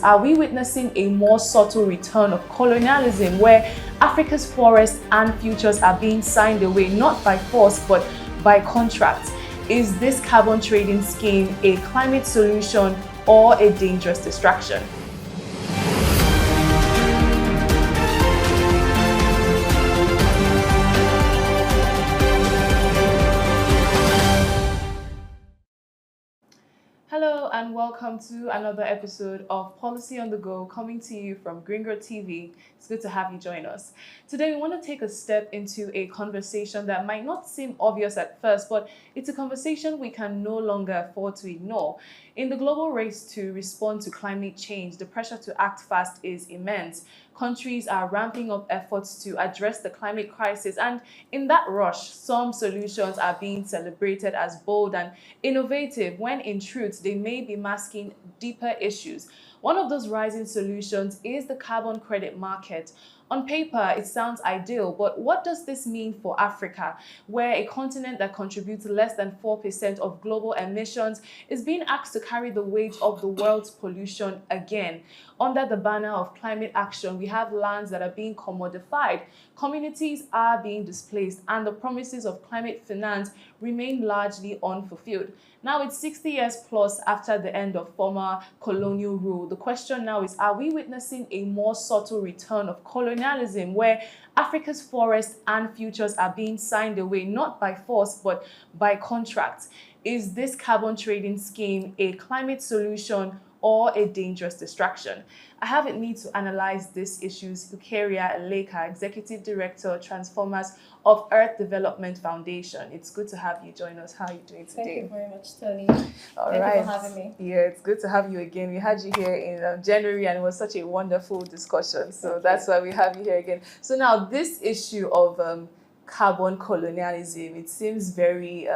thoughts, are we witnessing a more subtle return of colonialism where Africa's forests and futures are being signed away not by force but by contract? Is this carbon trading scheme a climate solution or a dangerous distraction? Hello and welcome to another episode of Policy on the Go, coming to you from Gringo TV. It's good to have you join us. Today we want to take a step into a conversation that might not seem obvious at first, but it's a conversation we can no longer afford to ignore. In the global race to respond to climate change, the pressure to act fast is immense. Countries are ramping up efforts to address the climate crisis, and in that rush, some solutions are being celebrated as bold and innovative when in truth they may be masking deeper issues. One of those rising solutions is the carbon credit market. On paper, it sounds ideal, but what does this mean for Africa, where a continent that contributes less than 4% of global emissions is being asked to carry the weight of the world's pollution again? Under the banner of climate action, we have lands that are being commodified, communities are being displaced, and the promises of climate finance remain largely unfulfilled. Now it's 60 years plus after the end of former colonial rule. The question now is, are we witnessing a more subtle return of colonialism where Africa's forests and futures are being signed away not by force but by contract? Is this carbon trading scheme a climate solution or a dangerous distraction? I have with me to analyze these issues Ukeria Eleka, Executive Director, Transformers of Earth Development Foundation. It's good to have you join us. How are you doing today? Thank you very much, Tony. All Thank right. you for having me. Yeah, it's good to have you again. We had you here in January and it was such a wonderful discussion. So that's why we have you here again. So now this issue of carbon colonialism, it seems very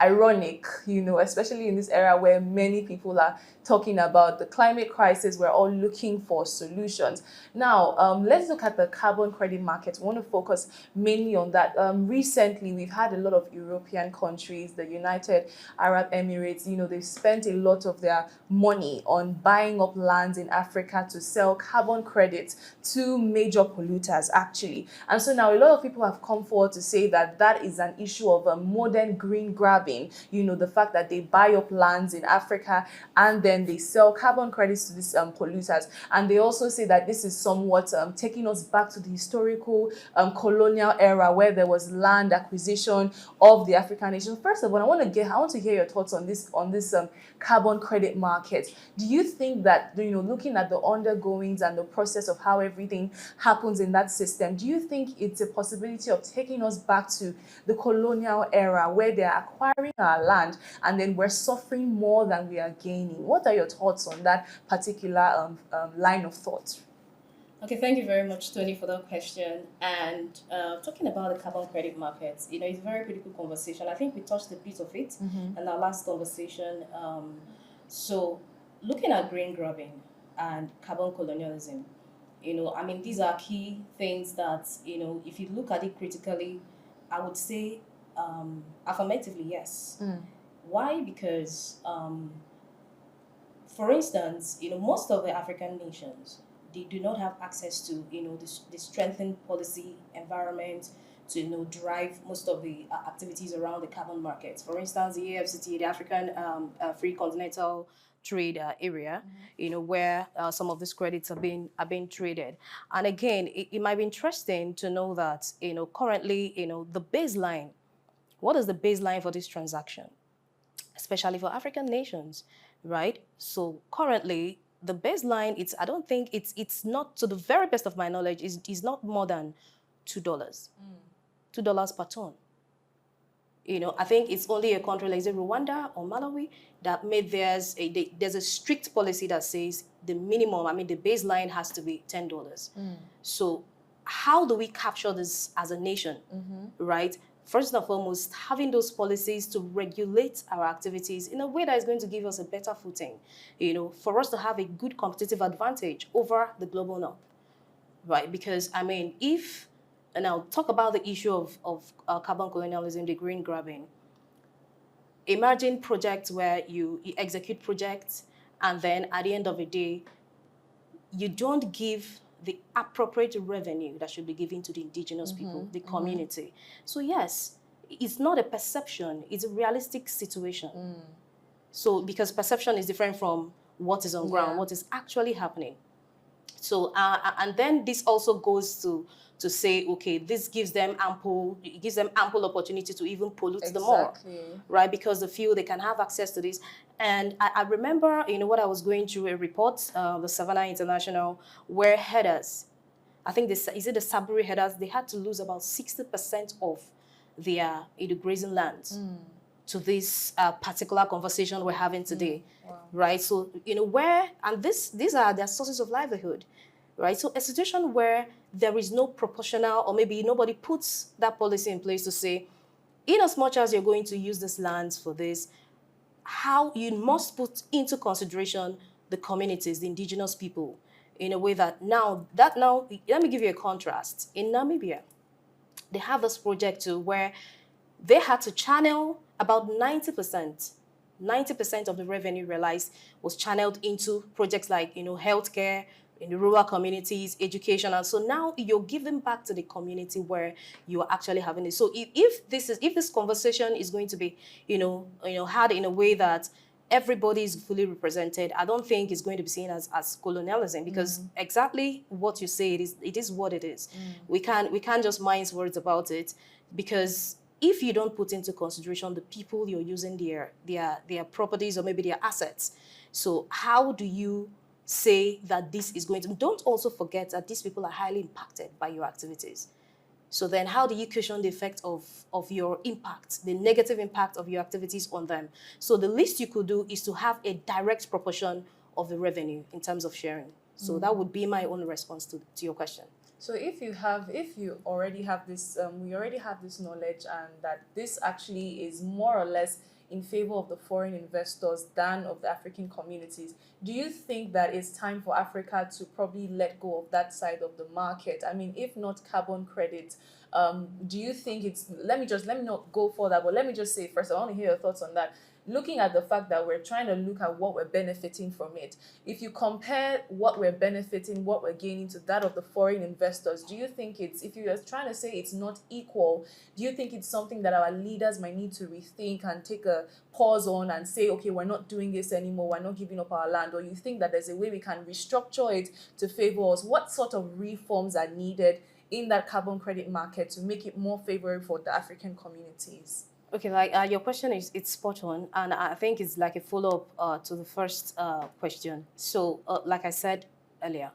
ironic, especially in this era where many people are talking about the climate crisis. We're all looking for solutions. Now, let's look at the carbon credit market. We want to focus mainly on that. Recently, we've had a lot of European countries, the United Arab Emirates, they've spent a lot of their money on buying up lands in Africa to sell carbon credits to major polluters, actually. And so now a lot of people have come forward to say that that is an issue of a modern green grabbing, the fact that they buy up lands in Africa and then they sell carbon credits to these polluters. And they also say that this is somewhat taking us back to the historical colonial era where there was land acquisition of the African nations. First of all, I want to hear your thoughts on this carbon credit market. Do you think that, looking at the undergoings and the process of how everything happens in that system, do you think it's a possibility of taking us back to the colonial era where they're acquiring our land and then we're suffering more than we are gaining? What are your thoughts on that particular line of thought? Okay, thank you very much, Tony, for that question. And talking about the carbon credit markets, it's a very critical conversation. I think we touched a bit of it in our last conversation. So looking at green grabbing and carbon colonialism, these are key things that, if you look at it critically, I would say affirmatively, yes. Why? Because, for instance, most of the African nations, they do not have access to, the strengthened policy environment to, drive most of the activities around the carbon markets. For instance, the AFCT, the African Free Continental Trade Area, where some of these credits are being traded. And again, it might be interesting to know that, currently, the baseline, what is the baseline for this transaction, especially for African nations, right? So currently, the baseline, I don't think it's not, to the very best of my knowledge, is not more than $2. $2 per ton. I think it's only a country like Rwanda or Malawi that made there's a strict policy that says the minimum, the baseline has to be $10. So how do we capture this as a nation, right? First and foremost, having those policies to regulate our activities in a way that is going to give us a better footing, for us to have a good competitive advantage over the global north, right? Because, if, and I'll talk about the issue of carbon colonialism, the green grabbing. Imagine projects where you execute projects and then at the end of the day, you don't give the appropriate revenue that should be given to the indigenous people, the community. So yes, it's not a perception, it's a realistic situation. So because perception is different from what is on ground, what is actually happening. So and then this also goes to say, okay, this gives them ample opportunity to even pollute the more, right? Because they feel they can have access to this. And I remember, what I was going through a report, the Savannah International, where headers, I think this is it the Saburi headers, they had to lose about 60% of their grazing lands to this particular conversation we're having today, right? So where, and these are their sources of livelihood, right? So a situation where there is no proportional, or maybe nobody puts that policy in place to say, in as much as you're going to use this lands for this, how you must put into consideration the communities, the indigenous people, in a way that now, let me give you a contrast. In Namibia, they have this project too where they had to channel about 90% of the revenue realized was channeled into projects like, healthcare, in the rural communities, education. And so now you're giving back to the community where you are actually having it. So if this conversation is going to be, had in a way that everybody is fully represented, I don't think it's going to be seen as colonialism, because exactly what you say, it is what it is. We can't just mince words about it, because if you don't put into consideration the people you're using their properties or maybe their assets, so how do you say that this is going to... Don't also forget that these people are highly impacted by your activities. So then how do you cushion the effect of your impact, the negative impact of your activities on them? So the least you could do is to have a direct proportion of the revenue in terms of sharing. So that would be my own response to your question. So if you already have this, we already have this knowledge, and that this actually is more or less in favor of the foreign investors than of the African communities, do you think that it's time for Africa to probably let go of that side of the market? I mean, if not carbon credits, do you think it's... Let me not go further, but let me just say first, I want to hear your thoughts on that. Looking at the fact that we're trying to look at what we're benefiting from it, if you compare what we're benefiting, what we're gaining to that of the foreign investors, do you think it's... If you're trying to say it's not equal, do you think it's something that our leaders might need to rethink and take a pause on and say, okay, we're not doing this anymore, we're not giving up our land? Or you think that there's a way we can restructure it to favor us? What sort of reforms are needed in that carbon credit market to make it more favorable for the African communities? Okay, your question it's spot on, and I think it's like a follow-up to the first question. So, like I said earlier,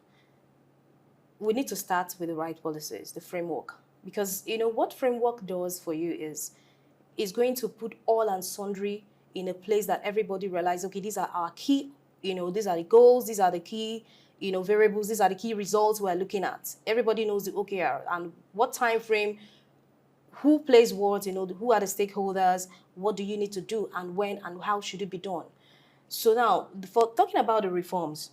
we need to start with the right policies, the framework, because what framework does for you is going to put all and sundry in a place that everybody realizes, okay, these are our key, these are the goals, these are the key, variables, these are the key results we're looking at. Everybody knows the OKR and what time frame, who plays what, who are the stakeholders, what do you need to do, and when and how should it be done. So now, for talking about the reforms,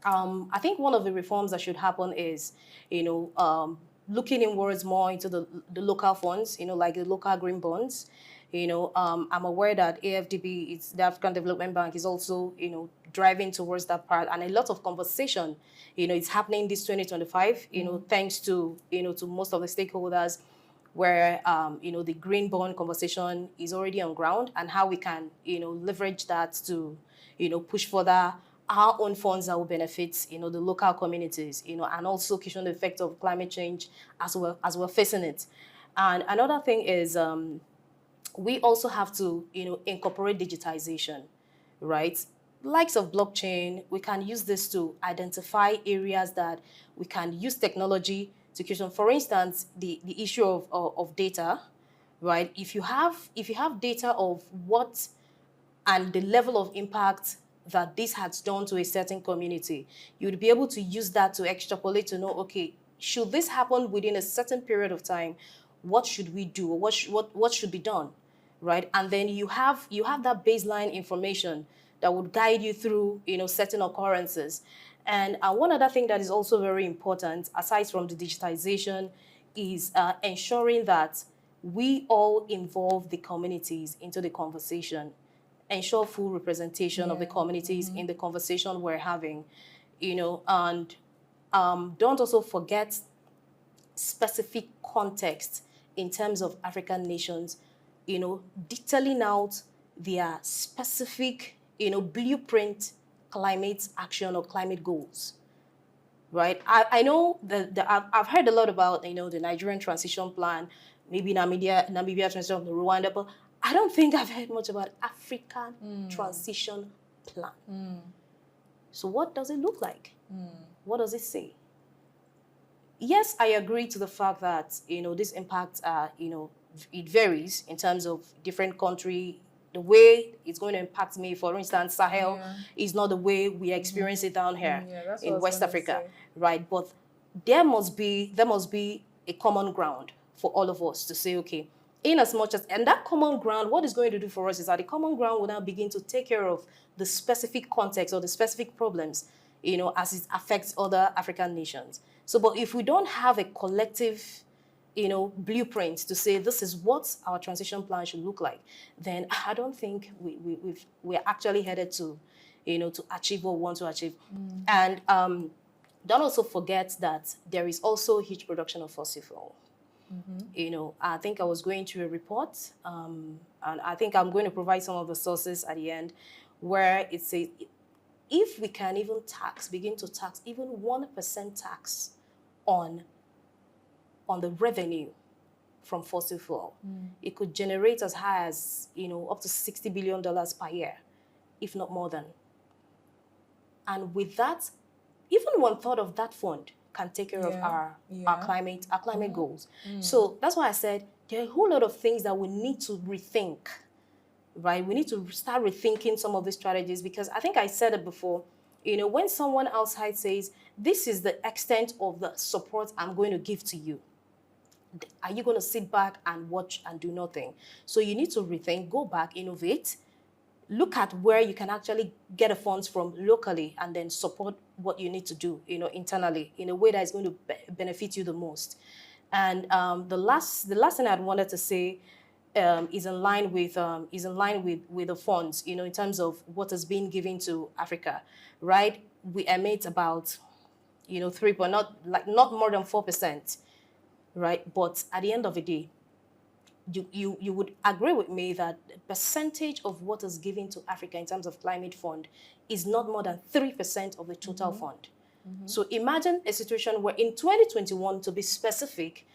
I think one of the reforms that should happen is, looking inwards more into the local funds, like the local green bonds. I'm aware that AFDB, it's the African Development Bank, is also, driving towards that part, and a lot of conversation, it's happening this 2025, thanks to, to most of the stakeholders, where the green bond conversation is already on ground, and how we can leverage that to push further our own funds that will benefit the local communities, and also cushion the effect of climate change as we're facing it. And another thing is we also have to incorporate digitization, right? Likes of blockchain, we can use this to identify areas that we can use technology to cushion. For instance, the issue of data, right? If you have data of what and the level of impact that this has done to a certain community, you would be able to use that to extrapolate to know, okay, should this happen within a certain period of time, what should we do, or what should be done, right? And then you have that baseline information that would guide you through certain occurrences. And one other thing that is also very important, aside from the digitization, is ensuring that we all involve the communities into the conversation, ensure full representation of the communities in the conversation we're having. and don't also forget specific context in terms of African nations, detailing out their specific, blueprint climate action or climate goals, right? I know I've heard a lot about, the Nigerian transition plan, maybe Namibia transition, Rwanda, but I don't think I've heard much about African transition plan. So what does it look like? What does it say? Yes, I agree to the fact that, this impact, it varies in terms of different country. The way it's going to impact me, for instance, Sahel is not the way we experience it down here that's what I in was West gonna Africa, say. right? But there must be a common ground for all of us to say, okay, in as much as, and that common ground, what is going to do for us is that the common ground will now begin to take care of the specific context or the specific problems, as it affects other African nations. So, but if we don't have a collective, blueprint to say this is what our transition plan should look like, then I don't think we're actually headed to, to achieve what we want to achieve. And don't also forget that there is also huge production of fossil fuel. I think I was going through a report, and I think I'm going to provide some of the sources at the end, where it says if we can even begin to tax even 1% tax on the revenue from fossil fuel, it could generate as high as, up to $60 billion per year, if not more than. And with that, even 1/3 of that fund can take care of our climate goals. So that's why I said there are a whole lot of things that we need to rethink, right? We need to start rethinking some of these strategies, because I think I said it before, when someone outside says, this is the extent of the support I'm going to give to you, are you going to sit back and watch and do nothing? So you need to rethink, go back, innovate, look at where you can actually get the funds from locally, and then support what you need to do, internally in a way that is going to benefit you the most. And the last thing I'd wanted to say is in line with the funds, in terms of what is being given to Africa, right? We emit about, 3, but not more than 4%, right? But at the end of the day, you would agree with me that the percentage of what is given to Africa in terms of climate fund is not more than 3% of the total fund. So imagine a situation where in 2021, to be specific,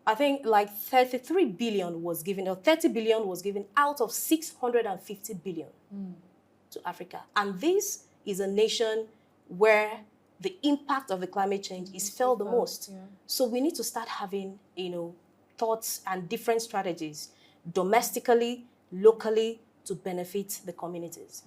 I think like 33 billion was given, or 30 billion was given out of 650 billion to Africa. And this is a nation where the impact of the climate change is felt the most. So we need to start having, thoughts and different strategies domestically, locally, to benefit the communities.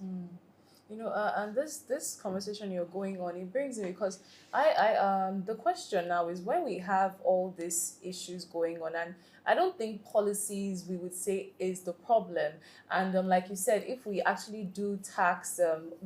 And this conversation you're going on, it brings me, because I the question now is, when we have all these issues going on, and I don't think policies, we would say, is the problem. And like you said, if we actually do tax,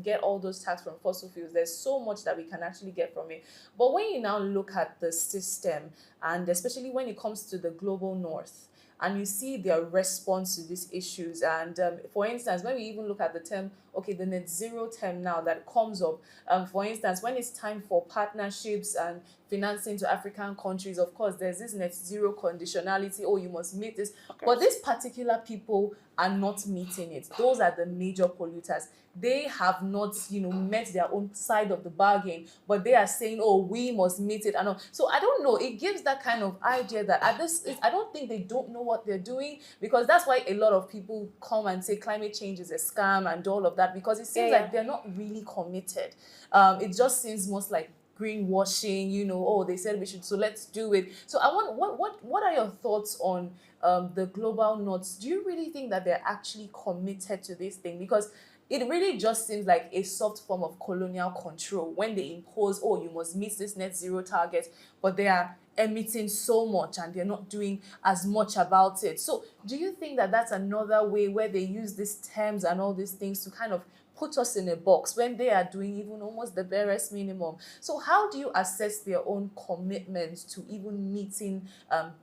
get all those tax from fossil fuels, there's so much that we can actually get from it. But when you now look at the system, and especially when it comes to the global north, and you see their response to these issues. And for instance, when we even look at the term, the net zero term now that comes up, for instance, when it's time for partnerships and financing to African countries, of course, there's this net zero conditionality, you must meet this. But these particular people are not meeting it. Those are the major polluters. They have not, met their own side of the bargain, but they are saying, we must meet it. And so I don't know, it gives that kind of idea that I don't think they don't know what they're doing, because that's why a lot of people come and say climate change is a scam and all of that, because it seems like they're not really committed. It just seems most like greenwashing, they said we should, so let's do it. So I want, what are your thoughts on the global north? Do you really think that they're actually committed to this thing? Because it really just seems like a soft form of colonial control when they impose, you must meet this net zero target, but they are emitting so much and they're not doing as much about it. So do you think that that's another way where they use these terms and all these things to kind of put us in a box when they are doing even almost the barest minimum? So how do you assess their own commitment to even meeting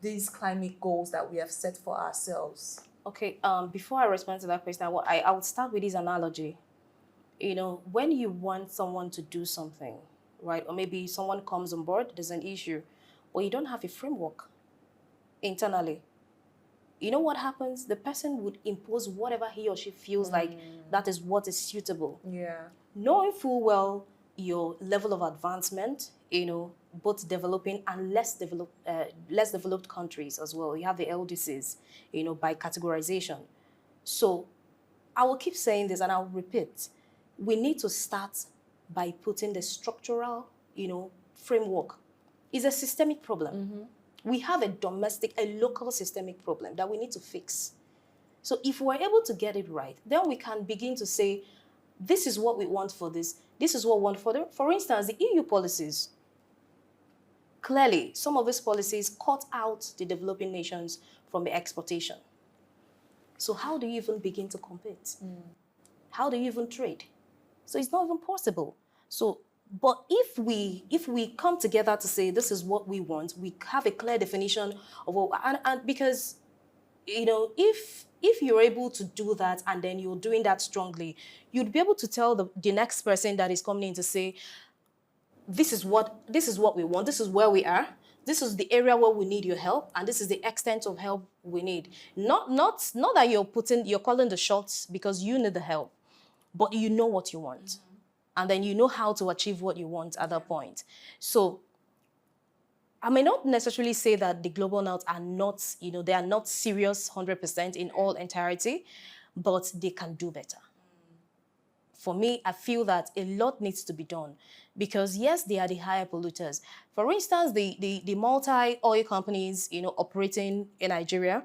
these climate goals that we have set for ourselves? Okay, before I respond to that question, I would start with this analogy. When you want someone to do something, right, or maybe someone comes on board, there's an issue, but you don't have a framework internally, you know what happens? The person would impose whatever he or she feels like that is what is suitable. Yeah. Knowing full well your level of advancement, both developing and less developed countries as well. You have the LDCs, by categorization. So I will keep saying this and I'll repeat. We need to start by putting the structural, framework. It's a systemic problem. We have a local systemic problem that we need to fix. So if we're able to get it right, then we can begin to say, this is what we want for this. This is what we want for them. For instance, the EU policies. Clearly, some of these policies cut out the developing nations from the exportation. So how do you even begin to compete? How do you even trade? So it's not even possible. So, but if we come together to say this is what we want, we have a clear definition of what, and because, if you're able to do that and then you're doing that strongly, you'd be able to tell the next person that is coming in to say, this is what we want, this is where we are, this is the area where we need your help, and this is the extent of help we need. Not that you're calling the shots because you need the help, but you know what you want. And then you know how to achieve what you want at that point. So I may not necessarily say that the global north are not, they are not serious 100% in all entirety, but they can do better. For me, I feel that a lot needs to be done because yes, they are the higher polluters. For instance, the multi-oil companies, operating in Nigeria.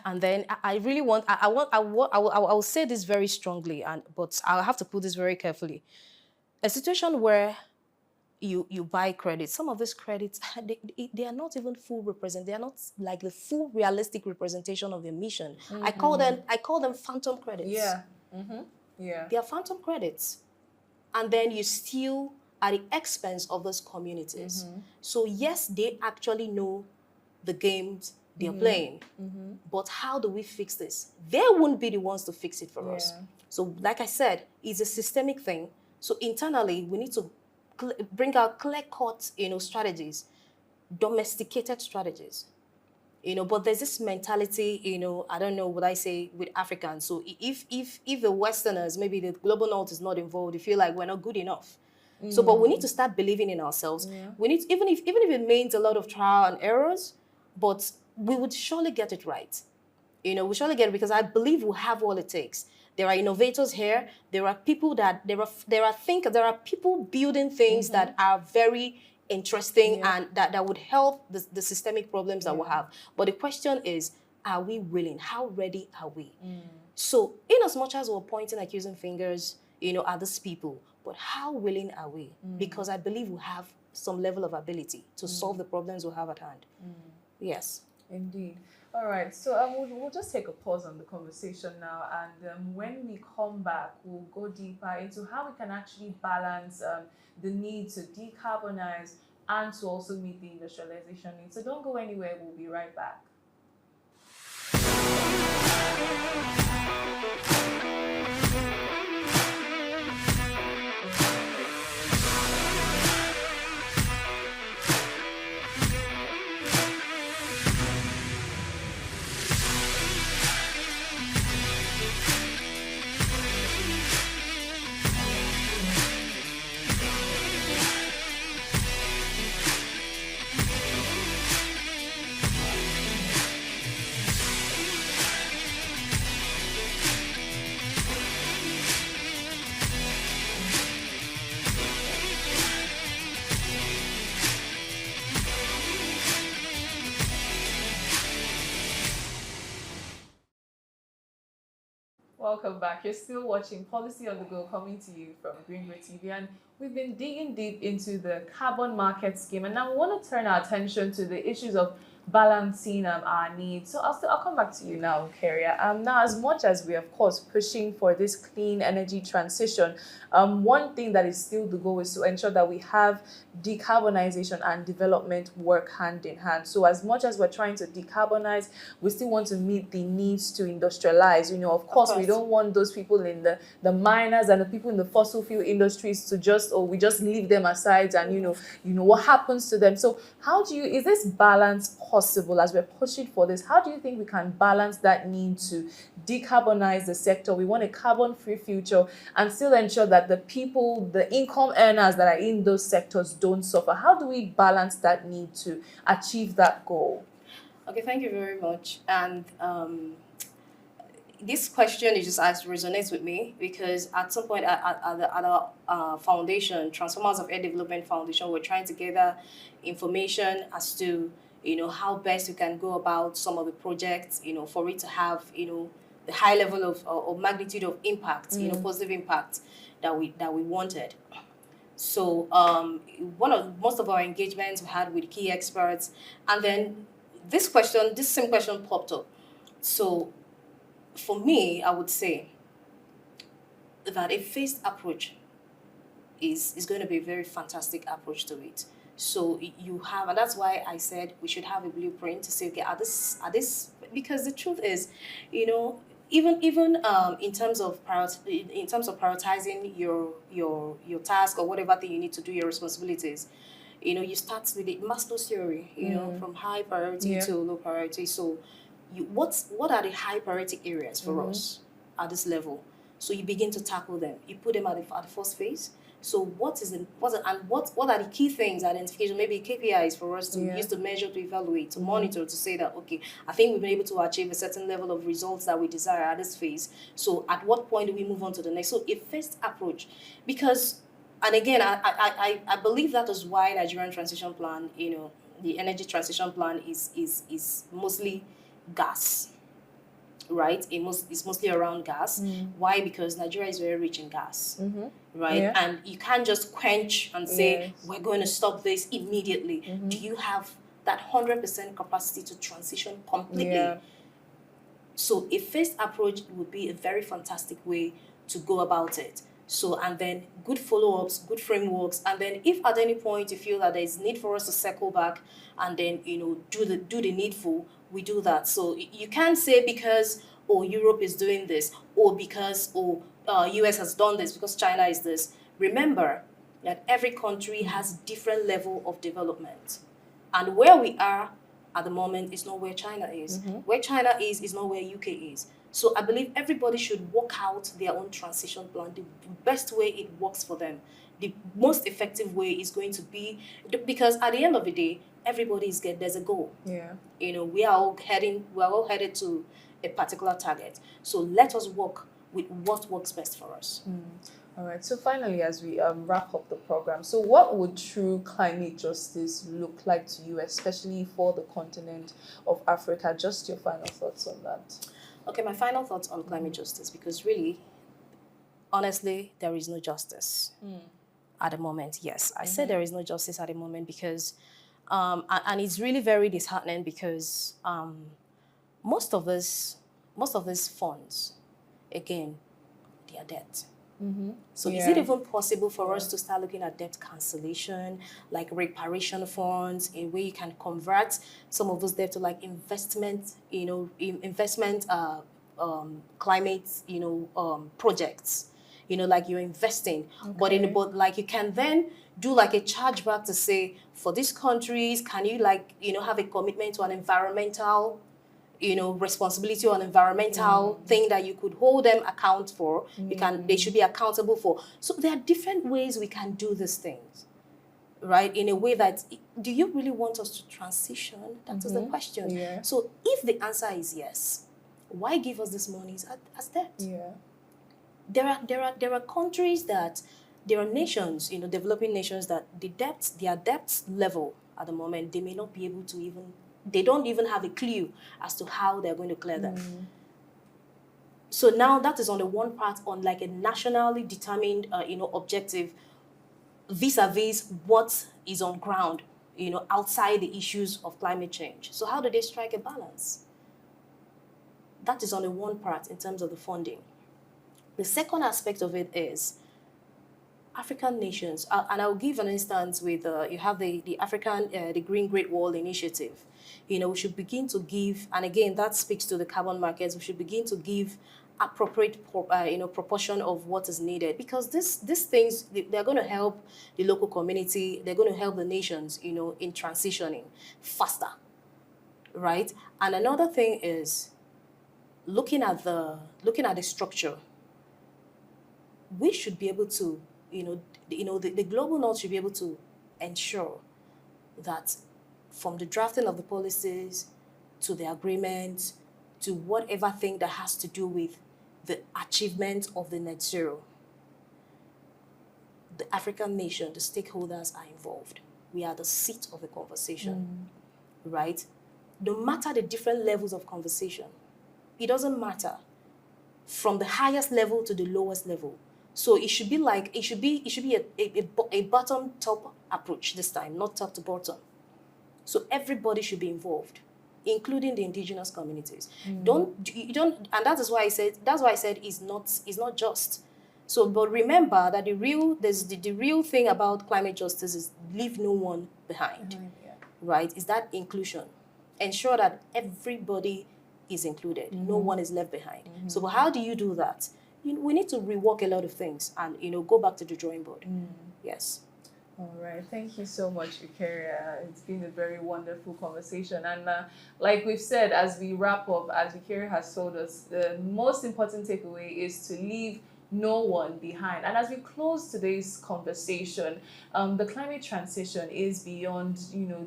And then I really want, I will say this very strongly, but I'll have to put this very carefully. A situation where you buy credits, some of these credits, they are not even full represent. They are not like the full realistic representation of the emission. I call them phantom credits. Yeah. Yeah. They are phantom credits. And then you steal at the expense of those communities. So yes, they actually know the games they're playing. But how do we fix this? They won't be the ones to fix it for us. So like I said, it's a systemic thing. So internally, we need to bring out clear-cut, strategies, domesticated strategies. But there's this mentality, I don't know what I say with Africans. So if the Westerners, maybe the global north is not involved, they feel like we're not good enough. So, but we need to start believing in ourselves. We need to, even if it means a lot of trial and errors, but we would surely get it right. We surely get it because I believe we have all it takes. There are innovators here. There are people there are people building things that are very interesting and that would help the systemic problems that we have. But the question is, are we willing? How ready are we? So in as much as we're pointing accusing fingers, at these people, but how willing are we? Because I believe we have some level of ability to solve the problems we have at hand. Yes. Indeed. All right, so we'll just take a pause on the conversation now, and when we come back, we'll go deeper into how we can actually balance the need to decarbonize and to also meet the industrialization needs. So don't go anywhere, we'll be right back. Welcome back. You're still watching Policy on the Go, coming to you from Greenwood TV, and we've been digging deep into the carbon market scheme, and now we want to turn our attention to the issues of balancing our needs. So I'll come back to you now, Keria. Now, as much as we're of course pushing for this clean energy transition, one thing that is still the goal is to ensure that we have decarbonization and development work hand in hand. So as much as we're trying to decarbonize, we still want to meet the needs to industrialize. Of course, we don't want those people in the miners and the people in the fossil fuel industries to just, or we just leave them aside and what happens to them. So is this balance possible as we're pushing for this? How do you think we can balance that need to decarbonize the sector? We want a carbon-free future and still ensure that the people, the income earners that are in those sectors don't suffer. How do we balance that need to achieve that goal? Okay, thank you very much. And this question is just as resonates with me because at some point at our foundation, Transformers of Air Development Foundation, we're trying to gather information as to how best we can go about some of the projects for it to have the high level of or magnitude of impact, positive impact that we wanted. So most of our engagements we had with key experts, and then this same question popped up. So for me, I would say that a phased approach is going to be a very fantastic approach to it. So you have, and that's why I said we should have a blueprint to say, okay, are this because the truth is, even in terms of prioritizing your task or whatever thing you need to do, your responsibilities, you start with the Maslow's theory, from high priority to low priority. So what are the high priority areas for us at this level? So you begin to tackle them. You put them at the first phase. So what are the key things, identification, maybe KPIs for us to use to measure, to evaluate, to monitor, to say that, okay, I think we've been able to achieve a certain level of results that we desire at this phase. So at what point do we move on to the next? So a phased approach, because, and again, I believe that is why Nigerian transition plan, the energy transition plan is mostly gas. Right, it's mostly around gas. Why? Because Nigeria is very rich in gas, right? And you can't just quench and say we're going to stop this immediately. Do you have that 100% capacity to transition completely? So a phased approach would be a very fantastic way to go about it. So, and then good follow-ups, good frameworks, and then if at any point you feel that there is need for us to circle back and then do the needful, we do that. So you can't say because Europe is doing this, or because US has done this, because China is this. Remember that every country has different level of development, and where we are at the moment is not where China is. Where China is not where UK is. So I believe everybody should work out their own transition plan, the best way it works for them. The most effective way is going to be, because at the end of the day, there's a goal. We are all headed to a particular target. So let us work with what works best for us. All right. So finally, as we wrap up the program, so what would true climate justice look like to you, especially for the continent of Africa? Just your final thoughts on that. Okay, my final thoughts on climate justice, because really, honestly, there is no justice at the moment. Yes, I said there is no justice at the moment because, and it's really very disheartening because most of these funds, again, they are debt. So is it even possible for us to start looking at debt cancellation, like reparation funds, in where you can convert some of those debt to like investment, climate, projects, like you're investing, but like you can then do like a chargeback to say, for these countries, can you have a commitment to an environmental responsibility or an environmental thing that you could hold them account for. They should be accountable for. So there are different ways we can do these things, right? In a way that, do you really want us to transition? That is the question. So if the answer is yes, why give us this money as debt? There are countries there are nations, developing nations that their debt level at the moment, they may not be able to they don't even have a clue as to how they're going to clear them. So now that is on the one part, on like a nationally determined, objective vis-a-vis what is on ground outside the issues of climate change. So how do they strike a balance? That is on the one part in terms of the funding. The second aspect of it is African nations, and I'll give an instance with you have the African the Green Great Wall Initiative. We should begin to give, and again that speaks to the carbon markets. We should begin to give appropriate proportion of what is needed, because these things, they're going to help the local community. They're going to help the nations in transitioning faster, right? And another thing is looking at the structure. We should be able to the global north should be able to ensure that from the drafting of the policies to the agreement to whatever thing that has to do with the achievement of the net zero, the African nation, the stakeholders are involved. We are the seat of the conversation, right? No matter the different levels of conversation, it doesn't matter from the highest level to the lowest level. So it should be a bottom top approach this time, not top to bottom. So everybody should be involved, including the indigenous communities. And that is why I said it's not just. So, but remember that the real thing about climate justice is leave no one behind, right? Is that inclusion. Ensure that everybody is included. No one is left behind. So, but how do you do that? We need to rework a lot of things and go back to the drawing board. Yes. All right. Thank you so much, Ikeria. It's been a very wonderful conversation. And like we've said, as we wrap up, as Ikeria has told us, the most important takeaway is to leave no one behind. And as we close today's conversation, the climate transition is beyond,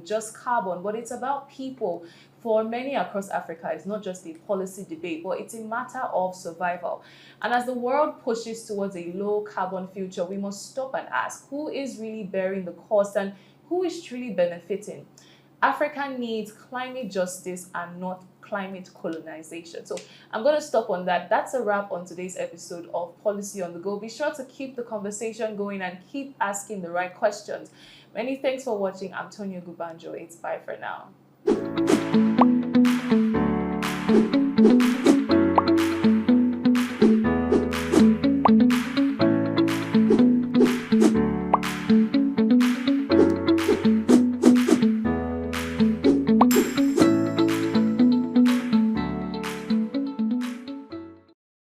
just carbon, but it's about people. For many across Africa, it's not just a policy debate, but it's a matter of survival. And as the world pushes towards a low carbon future, we must stop and ask, who is really bearing the cost and who is truly benefiting? Africa needs climate justice and not climate colonization. So I'm going to stop on that. That's a wrap on today's episode of Policy on the Go. Be sure to keep the conversation going and keep asking the right questions. Many thanks for watching. I'm Tonya Gubanjo. It's bye for now.